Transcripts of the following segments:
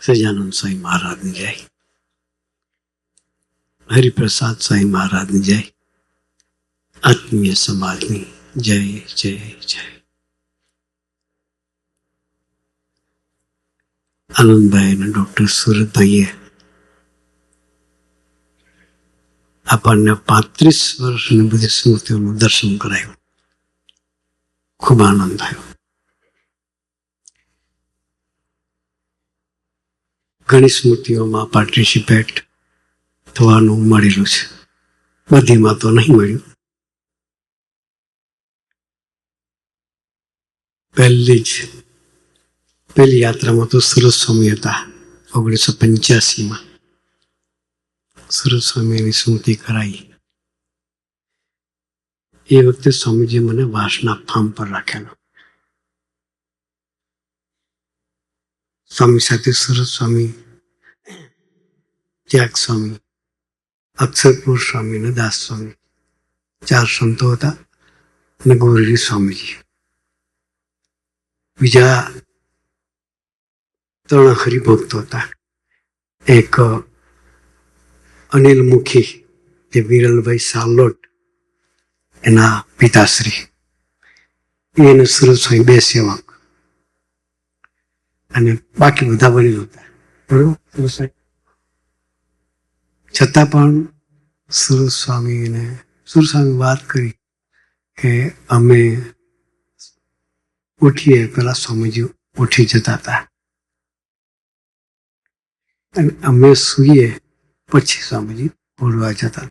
સજાનંદ સ્વામી મહારાજની જય, હરિપ્રસાદ સ્વામી મહારાજની જય, આત્મીય સમાજની જય જય જય. આનંદભાઈ અને ડૉક્ટર સુરતભાઈએ આપણને 35 વર્ષની બધી સ્મૃતિઓનું દર્શન કરાયું. ખૂબ આનંદ થયો. ઘણી સ્મૃતિઓમાં પાર્ટિસિપેટ થવાનું મળેલું છે, બધીમાં તો નહીં મળ્યું. પહેલી યાત્રામાં તો સુરત સ્વામી હતા 1985માં. સુરત સ્વામીની સ્મૃતિ કરાઈ. એ વખતે સ્વામીજી મને વાસના ફાર્મ પર રાખેલો. સ્વામી સાથે સુરત સ્વામી, ત્યાગ સ્વામી, અક્ષરપુર સ્વામી અને દાસ સ્વામી 4 સંતો હતા અને ગોરી સ્વામીજી. બીજા 3 હરિભક્તો હતા. એક અનિલ મુખી, જે વિરલભાઈ સાલોટ એના પિતાશ્રી, એને સુરત સ્વામી 2 સેવક, અને બાકી બધા વડીલો હતા. બરોબર. છતાં પણ સુરત સ્વામી વાત કરી કે અમે ઉઠીએ પેલા સ્વામીજી ઉઠી જતા હતા અને અમે સૂઈએ પછી સ્વામીજી ઉઠવા જતા.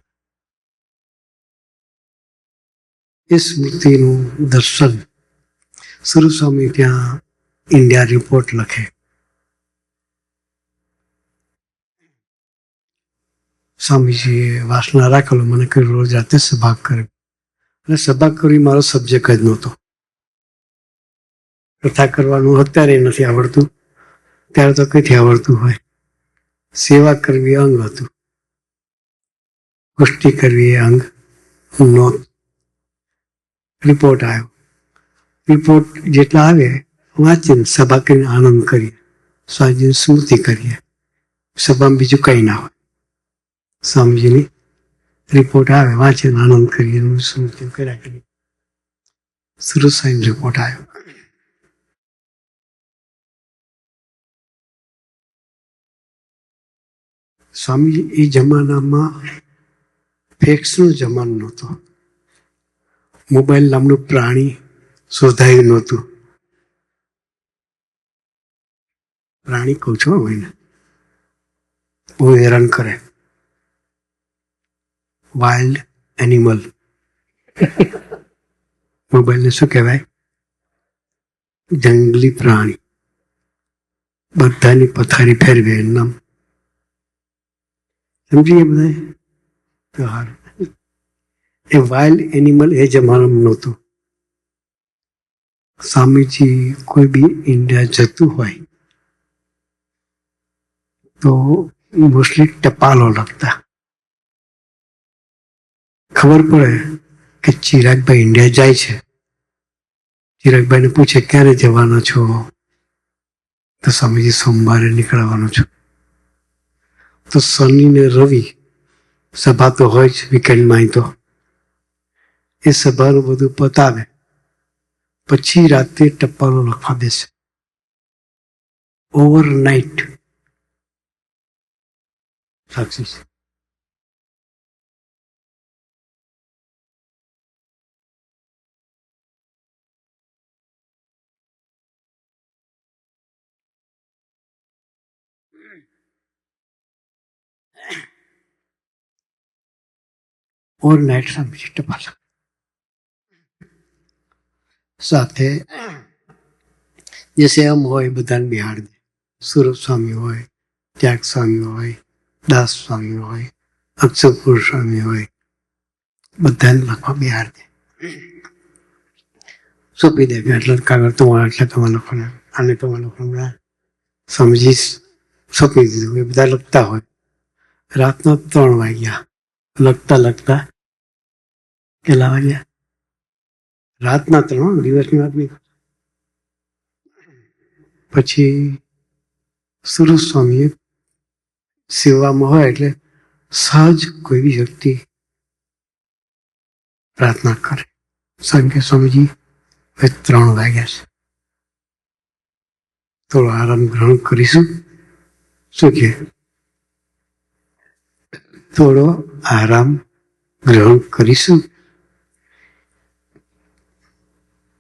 એ સ્મૃતિનું દર્શન સુરત સ્વામી ત્યાં ઇન્ડિયા રિપોર્ટ લખે. સ્વામીજીએ વાસના રાખેલો, મને કહ્યું રોજ રાતે સભા કરે. અને સભા કરવી મારો સબ્જેક્ટ જ નહોતો. કથા કરવાનું અત્યારે નથી આવડતું, ત્યારે તો કઈથી આવડતું હોય. સેવા કરવી અંગ હતું, પુષ્ટિ કરવી એ અંગ નહોતું. રિપોર્ટ આવ્યો. રિપોર્ટ જેટલા આવે વાંચીને સભા કરીને આનંદ કરીએ, સ્વામીજીની સ્મૃતિ કરીએ. સભામાં બીજું કંઈ ના હોય. સ્વામીજીની રિપોર્ટ આવે, વાંચીને આનંદ કરીએ, સ્મૃતિ કર્યા કરીએ. સુરત સ્વામી રિપોર્ટ આવ્યો. સ્વામી એ જમાનામાં ફેક્સનો જમાનો નહોતો. મોબાઈલ નામનું પ્રાણી શોધાયું નહોતું. પ્રાણી કહું છું એને, બહુ હેરાન કરે. Wild animal. મોબાઈલને શું કહેવાય? જંગલી પ્રાણી. બધાની પથારી ફેરવે નામ. સમજીએ બધા? એ વાઇલ્ડ એનિમલ એ જમાનામાં નહોતું. સ્વામીજી કોઈ બી ઇન્ડિયા જતું હોય તો મોસ્ટલી ટપાલો લખતા. ખબર પડે કે ચિરાગભાઈ ઇન્ડિયા જાય છે. ચિરાગભાઈને પૂછે ક્યારે જવાના છો? તો સ્વામીજી સોમવારે નીકળવાનો છું. તો શનિ ને રવિ સભા તો હોય જ વીકેન્ડમાં. તો એ સભાનું બધું પતાવે પછી રાતે ટપાલો લખવા બેસે. ઓવરનાઇટ. સાક્ષી છે. ઓવરનાઇટ સ્વામીજી ટપાલ સાથે જે સેમ હોય બધાને બિહાડ દે. સુરત સ્વામી હોય, ત્યાગ સ્વામી હોય, દાસ સ્વામી હોય, અક્ષરપુર સ્વામી હોય, બધાને લખવા બિહાડ દે. સોંપી દે કે એટલે કાગળ તમારા, એટલે તમારે લખવાના, આને તમારે લખવાના. સ્વામીજી સોંપી દીધું. એ બધા લખતા હોય. રાતના 3 વાગ્યા લખતા કેટલા વાગ્યા? રાતના 3, દિવસની વાત નહીં. પછી સુરત સ્વામીએ સેવામાં હોય એટલે સહજ કોઈ બી વ્યક્તિ પ્રાર્થના કરે. સાહેબ કે સ્વામીજી હવે 3 વાગ્યા છે, થોડો આરામ ગ્રહણ કરીશું. શું કે થોડો આરામ ગ્રહણ કરીશું.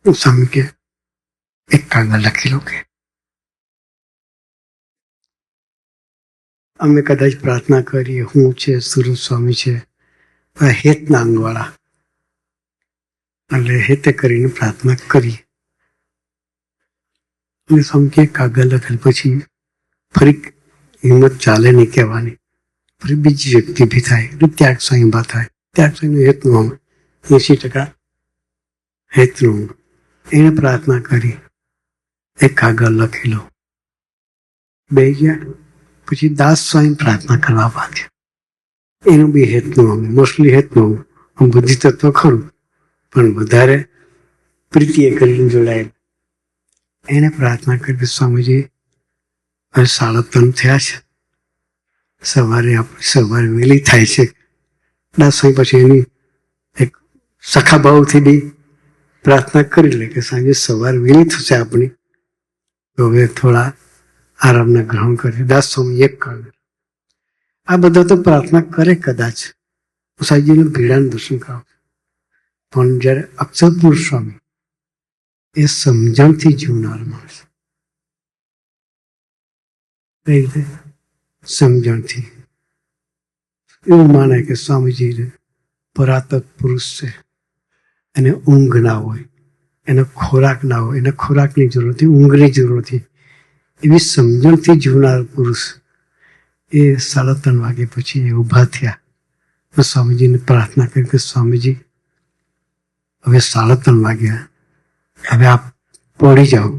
સ્વામી કે એક કાગળ લખી લો કે અમે કદાચ પ્રાર્થના કરીએ, હું છે, સુરત સ્વામી છે, હેતના અંગવાળા, એટલે હેતે કરીને પ્રાર્થના કરીએ. અને સ્વામી કે કાગળ લખેલ પછી ફરી હિંમત ચાલે નહીં કહેવાની, ફરી બીજી વ્યક્તિ ભી થાય એટલે ત્યાગ સંહિભા થાય. ત્યાગ સંહિનું હેતનું અંગ 80% હેતનું અંગ. એને પ્રાર્થના કરી, એક કાગળ લખી લો. બે ગયા પછી દાસ સ્વામી પ્રાર્થના કરવા બાંધ્યા. એનું બી હેતનું અંગ, મોસ્ટલી હેતનું અંગ, બુદ્ધિ તત્વ ખરું પણ વધારે પ્રીતિએ કરીને જોડાયેલ. એને પ્રાર્થના કરી, સ્વામીજી હવે 3:30 થયા છે, સવારે વહેલી થાય છે. દાસ સ્વામી પછી એની એક સખા ભાવથી બી પ્રાર્થના કરી લે કે સાંજે સવારે વહેલી થશે આપણી, તો હવે થોડા આરામને ગ્રહણ કરે. દાસ સ્વામી એક કાગળ. આ બધા તો પ્રાર્થના કરે કદાચ, સાંઈજીનું ભીડાનું દર્શન કરાવ. પણ જ્યારે અક્ષરપુરુષ સ્વામી એ સમજણથી જીવનાર માણસ, કઈ રીતે સમજણથી એવું માને કે સ્વામીજી પરાતત્ પુરુષ છે, એને ઊંઘ ના હોય, એને ખોરાક ના હોય, એને ખોરાકની જરૂર નથી, ઊંઘની જરૂર નથી, એવી સમજણથી જીવનાર પુરુષ એ 3:30 વાગે પછી એ ઊભા થયા. સ્વામીજીને પ્રાર્થના કરી કે સ્વામીજી હવે 3:30 વાગ્યા, હવે આપ પડી જાઓ.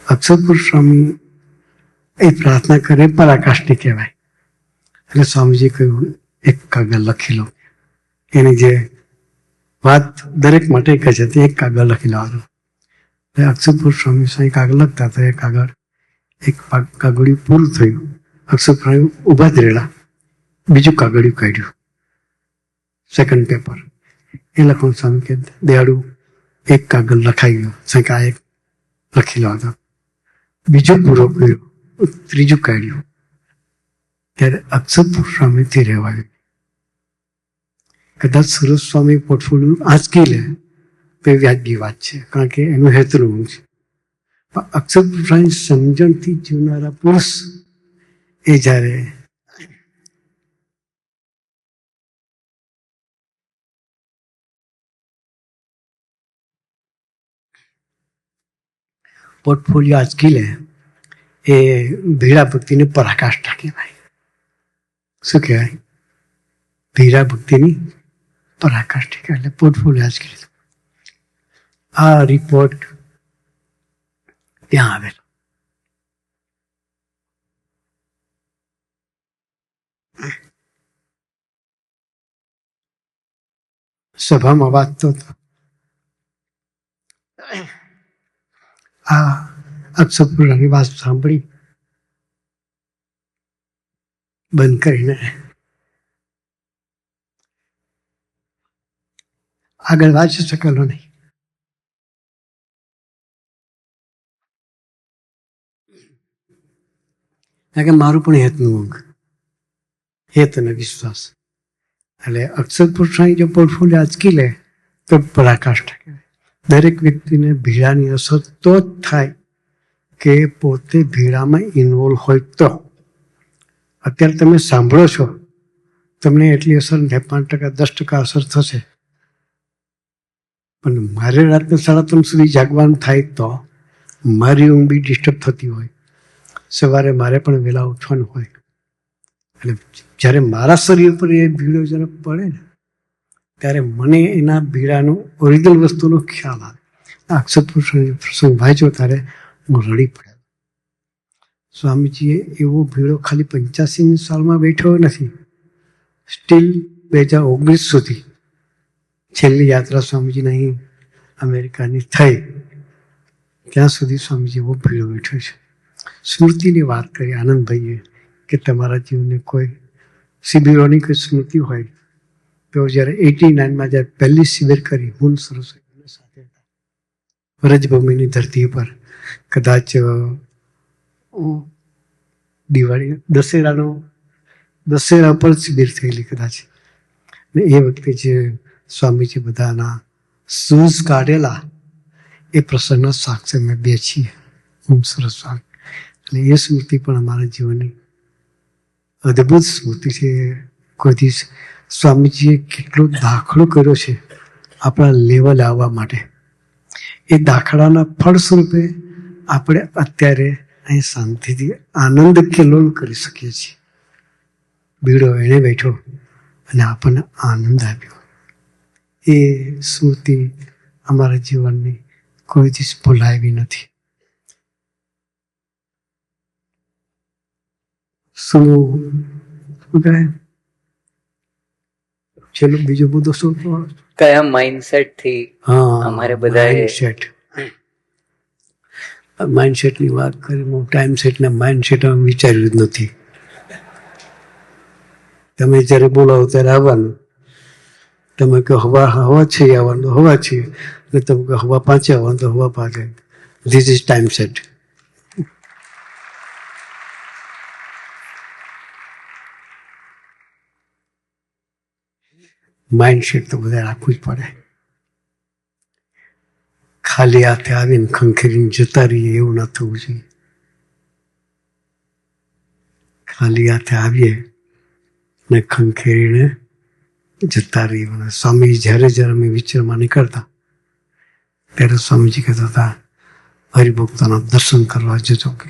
અક્ષરપુરુષ સ્વામી એ પ્રાર્થના કરે પરાકાષ્ઠી કહેવાય. એટલે સ્વામીજી કહ્યું એક કાગળ લખી લો. એની જે વાત દરેક માટે એક જ હતી, એક કાગળ લખી લેવાનું. અક્ષરપુરુષ સ્વામી કાગળ લખતા હતા, એ કાગળ એક કાગળિયું પૂરું થયું. અક્ષરપુરુષ ઊભા જ રહેલા, બીજું કાગળિયું કાઢ્યું, સેકન્ડ પેપર. એ લખવાનું સ્વામી કે દયાળુ એક કાગળ લખાઈ ગયો, આ એક લખી લો હતો. બીજો પૂરો કર્યો, ત્રીજું કાઢ્યું. ત્યારે અક્ષરપુરુષ સ્વામીથી રહેવાયું. કદાચ સુરત સ્વામી પોર્ટફોલિયો આંચકી લે તો એ વ્યાજબી વાત છે, કારણ કે એનું હેતુનું છે. પણ અક્ષરપુરુષ સ્વામી સમજણથી જીવનારા પુરુષ એ જ્યારે પોર્ટફોલિયો આંચકી લે એ ભીડા ભક્તિની પરાકાષ્ઠા કહેવાય. શું કહેવાય? ભીડા ભક્તિની પરાકાષ્ઠા કહેવાય. એટલે પોર્ટફોલિયો આંચકી લીધો. આ રિપોર્ટ ત્યાં આવેલો. સભામાં વાંચતો હતો. આ અક્ષરપુરાની વાત સાંભળી બંધ કરીને આગળ વાંચી શકેલો નહીં. કારણ કે મારું પણ હેતનું અંગ, હેત અને વિશ્વાસ. એટલે અક્ષરપુરુષની જો પોર્ટફોલિયો આંચકી લે તો પરાકાષ્ઠા કહેવાય. દરેક વ્યક્તિને ભીડાની અસર તો જ થાય કે પોતે ભીડામાં ઇન્વોલ્વ હોય તો. અત્યારે તમે સાંભળો છો, તમને એટલી અસર નથી, 5%, 10% અસર થશે. પણ મારે રાત્રે 3:30 સુધી જાગવાનું થાય તો મારી ઊંઘ બી ડિસ્ટર્બ થતી હોય, સવારે મારે પણ વહેલા ઉઠવાનું હોય. એટલે જ્યારે મારા શરીર પર એ ભીડો જ્યારે પડે ને ત્યારે મને એના ભીડાનો ઓરિજિનલ વસ્તુનો ખ્યાલ આવે. અક્ષરપુરુષનો પ્રસંગ વાંચ્યો ત્યારે હું રડી પડ્યો. સ્વામીજીએ એવો ભીડો ખાલી 85 સાલમાં બેઠો નથી, સ્ટીલ 2019 સુધી, છેલ્લી યાત્રા સ્વામીજીને અહીં અમેરિકાની થઈ ત્યાં સુધી સ્વામીજી એવો ભીડો બેઠો છે. સ્મૃતિની વાત કરી આનંદભાઈએ કે તમારા જીવને કોઈ શિબિરોની કોઈ સ્મૃતિ હોય તો જ્યારે 89માં જ્યારે પહેલી શિબિર કરી હું સરસ્વતી સાથે વ્રજભૂમિની ધરતી પર કદાચ દિવાળી દશેરા પર શિબિર થયેલી કદાચ ને એ વખતે જે સ્વામીજી બધાના શૂઝ કાઢેલા એ પ્રસંગના સાક્ષી અમે બે છીએ હું સરસ સ્વામી અને એ સ્મૃતિ પણ અમારા જીવનની અદ્ભુત સ્મૃતિ છે. કોઈ દિવસ સ્વામીજીએ કેટલો દાખલો કર્યો છે આપણા લેવલ આવવા માટે. એ દાખલાના ફળ સ્વરૂપે આપણે અત્યારે અહીં શાંતિથી આનંદ કેલોલ કરી શકીએ છીએ. બીડો એણે બેઠો અને આપણને આનંદ આપ્યો. એ સ્મૃતિ અમારા જીવનની કોઈ દિવસ ભૂલાવી નથી. શું કહે છેલ્લું બીજો મુદ્દો શું કયા માઇન્ડસેટ થી અમારે બધા માઇન્ડસેટની વાત કરી. હું ટાઈમ સેટના માઇન્ડસેટ વિચાર્યું જ નથી. તમે જ્યારે બોલાવો ત્યારે આવવાનું. તમે કહો હવા છે આવવાનું હવા છે અને તમે કહો હવા 5 આવવાનું તો હવા 5. This is time set. Mindset તો બધા રાખવું જ પડે. ખાલી હાથે આવીને ખંખેરીને જતા રહીએ એવું ન થવું જોઈએ. ખાલી હાથે આવીએ ને ખંખેરીને જતા રહીએ. સ્વામી જ્યારે અમે વિચારમાં નીકળતા ત્યારે સ્વામીજી કહેતા હતા હરિભક્તોના દર્શન કરવા જજો કે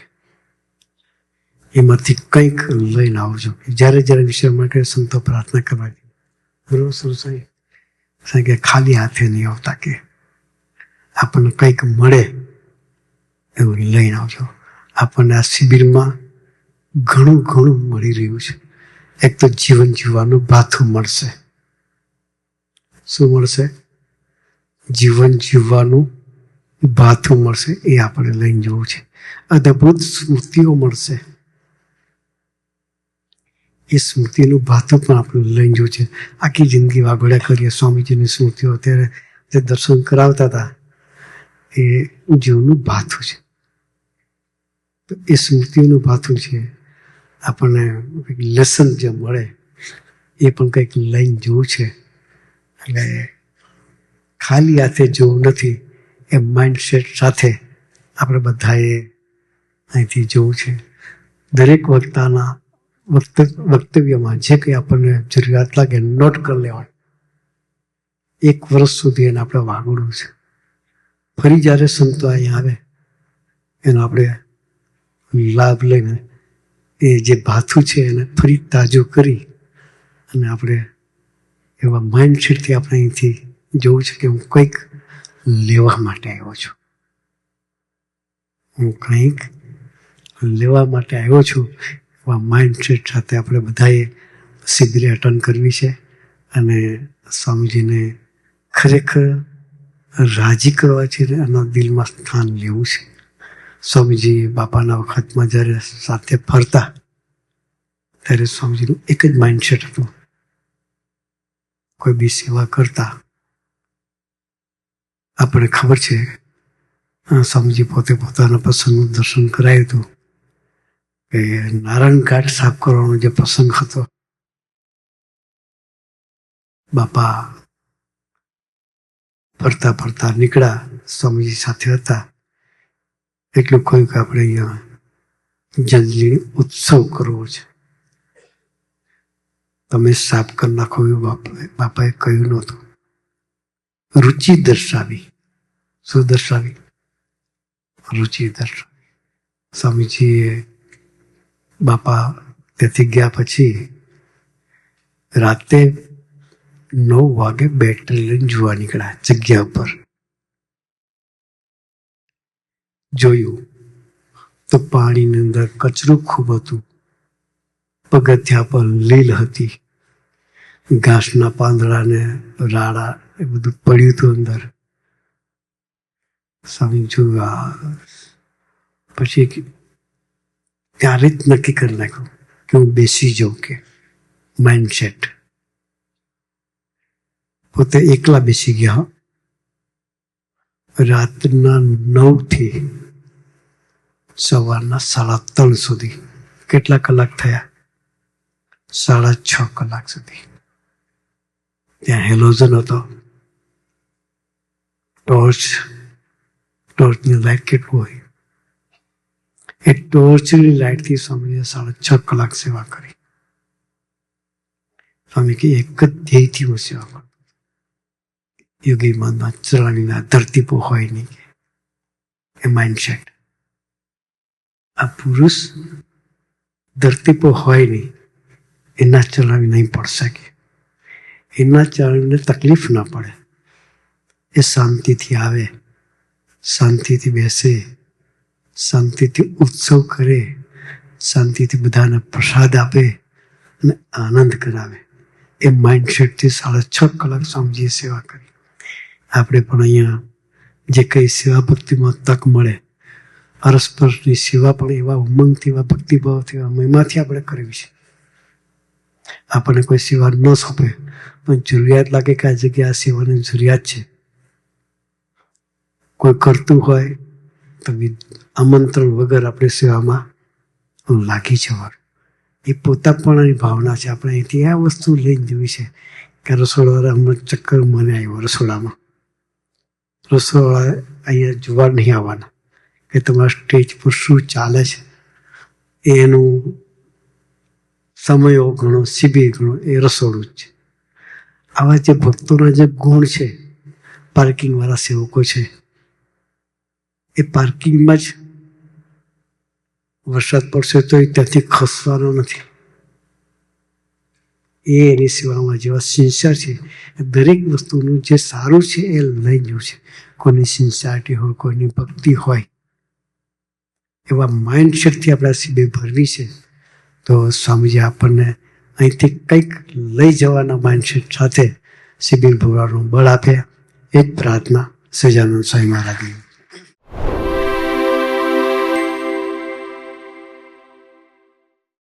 એમાંથી કંઈક લઈને આવજો. જ્યારે વિચારમાં નીકળે સંતો પ્રાર્થના કરવા બરોબર સાહેબ કે ખાલી હાથે નહીં આવતા કે આપણને કંઈક મળે એવું લઈને આવજો. આપણને આ શિબિરમાં ઘણું મળી રહ્યું છે. એક તો જીવન જીવવાનું ભાથું મળશે. શું મળશે? જીવન જીવવાનું ભાથું મળશે. એ આપણે લઈને જવું છે. અદ્ભુત સ્મૃતિઓ મળશે. એ સ્મૃતિનું ભાથું પણ આપણે લઈને જવું છે. આખી જિંદગી વાઘોડ્યા કરીએ સ્વામીજીની સ્મૃતિઓ. અત્યારે જે દર્શન કરાવતા હતા એ જીવનું ભાથું છે. તો એ સ્મૃતિનું ભાથું છે. આપણને લેસન જે મળે એ પણ કંઈક લઈને જવું છે. એટલે ખાલી હાથે જવું નથી. એ માઇન્ડસેટ સાથે આપણે બધાએ અહીંથી જવું છે. દરેક વક્તવ્યમાં જે કંઈ આપણને જરૂરિયાત લાગે નોટ કરી લેવાનું. 1 વર્ષ સુધી એને આપણે વાગોડવું છે. ફરી જ્યારે સંતો અહીંયા આવે એનો આપણે લાભ લઈને એ જે ભાથું છે એને ફરી તાજું કરી અને આપણે એવા માઇન્ડસેટથી આપણે અહીંથી જવું છે કે હું કંઈક લેવા માટે આવ્યો છું. હું કંઈક લેવા માટે આવ્યો છું. એવા માઇન્ડસેટ સાથે આપણે બધાએ શિબિરે અટેન્ડ કરવી છે અને સ્વામીજીને ખરેખર રાજી કરવા છે ને એના દિલમાં સ્થાન લેવું છે. સ્વામીજી બાપાના વખતમાં જ્યારે સાથે ફરતા ત્યારે સ્વામીજીનું એક જ માઇન્ડસેટ હતું. કોઈ બી સેવા કરતા આપણે ખબર છે સ્વામીજી પોતે પોતાના પ્રસંગનું દર્શન કરાયું હતું કે નારાયણ ઘાટ સાફ કરવાનો જે પ્રસંગ હતો બાપા ફરતા નીકળ્યા સ્વામીજી સાથે હતા. એટલું કહ્યું કે આપણે અહીંયા જલ્દી ઉત્સવ કરવો છે. તમે સાફ કરી નાખો એવું બાપાએ કહ્યું નહોતું. રુચિ દર્શાવી. શું દર્શાવી? રુચિ દર્શાવી. સ્વામીજીએ બાપા ત્યાંથી ગયા પછી રાતે 9 વાગે બેટરી લઈને જોવા નીકળ્યા જગ્યા ઉપર. જોયું તો પાણીની અંદર કચરો ખૂબ હતું. પગથિયા પર લીલ હતી. ઘાસના પાંદડા ને રાડા એ બધું પડ્યું હતું અંદર. સ્વામી જોયું પછી ત્યારે જ નક્કી કરી નાખ્યું કે હું બેસી જાઉં. કે માઇન્ડસેટ પોતે એકલા બેસી ગયા. રાતના 9 થી સવારના 3:30 સુધી કેટલા કલાક થયા? 6.5 કલાક સુધી. ત્યાં હેલોજન હતો. ટોર્ચની લાઇટ કેટલું હોય? એ ટોર્ચની લાઇટથી સ્વામીએ 6.5 કલાક સેવા કરી. સ્વામી કે એક જ ધ્યેયથી હું સેવા કરું. યોગી મનમાં ચલાવીના ધરતી પર હોય નહીં. એ માઇન્ડસેટ. આ પુરુષ ધરતી પર હોય નહીં, એના ચલાવી નહીં પડ શકે. એના ચલાવીને તકલીફ ના પડે. એ શાંતિથી આવે, શાંતિથી બેસે, શાંતિથી ઉત્સવ કરે, શાંતિથી બધાને પ્રસાદ આપે અને આનંદ કરાવે. એ માઇન્ડસેટથી 6.5 કલાક સ્વામીજીએ સેવા કરી. આપણે પણ અહીંયા જે કંઈ સેવા ભક્તિમાં તક મળે, અરસપરસની સેવા પણ એવા ઉમંગથી, એવા ભક્તિભાવથી, એવા મહિમાથી આપણે કરવી છે. આપણને કોઈ સેવા ન સોંપે પણ જરૂરિયાત લાગે કે આ જગ્યાએ આ સેવાની જરૂરિયાત છે, કોઈ કરતું હોય તો આમંત્રણ વગર આપણે સેવામાં લાગી જવાનું. એ પોતાપણાની ભાવના છે. આપણે અહીંથી આ વસ્તુ લઈને જોઈ છે કે રસોડાવાળા હમણાં ચક્કર મને આવ્યો રસોડામાં. રસોડા અહીંયા જોવા નહીં આવવાના કે તમારા સ્ટેજ પર શું ચાલે છે, એનું સમયો ઘણો, શિબિર ઘણો, એ રસોડું જ છે. આવા જે ભક્તોના જે ગુણ છે, પાર્કિંગવાળા સેવકો છે, એ પાર્કિંગમાં જ વરસાદ પડશે તો એ ત્યાંથી ખસવાનો નથી. એ એની સેવામાં જેવા સિન્સિયર છે, દરેક વસ્તુનું જે સારું છે એ લઈ જવું છે. કોઈની સિન્સિયરિટી હોય, કોઈની ભક્તિ હોય, એવા માઇન્ડસેટથી આપણે શિબિર ભરવી છે. તો સ્વામીજી આપણને અહીંથી કંઈક લઈ જવાના માઇન્ડસેટ સાથે શિબિર ભરવાનું બળ આપે. એ જ પ્રાર્થના સહજાનંદ સ્વામી મહારાજની.